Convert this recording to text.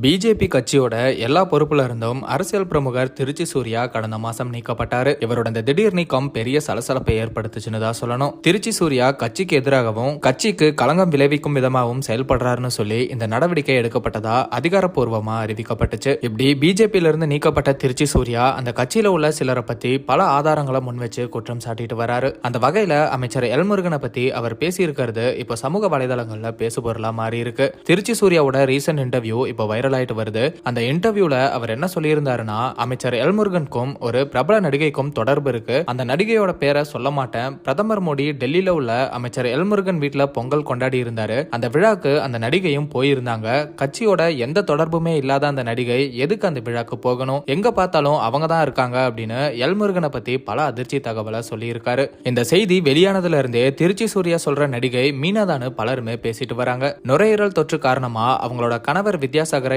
BJP கட்சியோட எல்லா பொறுப்புல இருந்தும் அரசியல் பிரமுகர் திருச்சி சூர்யா கடந்த மாசம் நீக்கப்பட்டாரு. இவரோட இந்த திடீர் நீக்கம் பெரிய சலசலப்பை ஏற்படுத்துச்சுன்னு தான் சொல்லணும். திருச்சி சூர்யா கட்சிக்கு எதிராகவும் கட்சிக்கு களங்கம் விளைவிக்கும் விதமாகவும் செயல்படுறாருன்னு சொல்லி இந்த நடவடிக்கை எடுக்கப்பட்டதா அதிகாரப்பூர்வமா அறிவிக்கப்பட்டுச்சு. இப்படி பிஜேபியில இருந்து நீக்கப்பட்ட திருச்சி சூர்யா அந்த கட்சியில உள்ள சிலரை பத்தி பல ஆதாரங்களை முன்வச்சு குற்றம் சாட்டிட்டு வராரு. அந்த வகையில அமைச்சர் எல்முருகனை பத்தி அவர் பேசியிருக்கிறது இப்ப சமூக வலைதளங்கள்ல பேசுபொருளா மாறி இருக்கு. திருச்சி சூர்யாவோட ரீசன்ட் இன்டர்வியூ இப்ப வைரல் ஆயிட்டு வருது. அந்த இன்டர்வியூல அவர் என்ன சொல்லியிருந்தாருன்னா, அமைச்சர் எல்முருகனுக்கும் ஒரு பிரபல நடிகைக்கும் தொடர்பு இருக்கு. அந்த நடிகையோட பேரை சொல்ல மாட்டேன். பிரதமர் மோடி டெல்லியில உள்ள அமைச்சர் எல்முருகன் வீட்டுல பொங்கல் கொண்டாடி இருந்தாரு. அந்த விழாக்கு அந்த நடிகையும் போயிருந்தாங்க. கட்சியோட எந்த தொடர்புமே இல்லாத அந்த நடிகை எதுக்கு அந்த விழாக்கு போகணும்? எங்க பார்த்தாலும் அவங்க தான் இருக்காங்க அப்படின்னு எல்முருகனை பத்தி பல அதிர்ச்சி தகவலை சொல்லி இருக்காரு. இந்த செய்தி வெளியானதுல இருந்தே திருச்சி சூர்யா சொல்ற நடிகை மீனாதான்னு பலருமே பேசிட்டு வராங்க. நுரையீரல் தொற்று காரணமா அவங்களோட கணவர் வித்யாசாகர்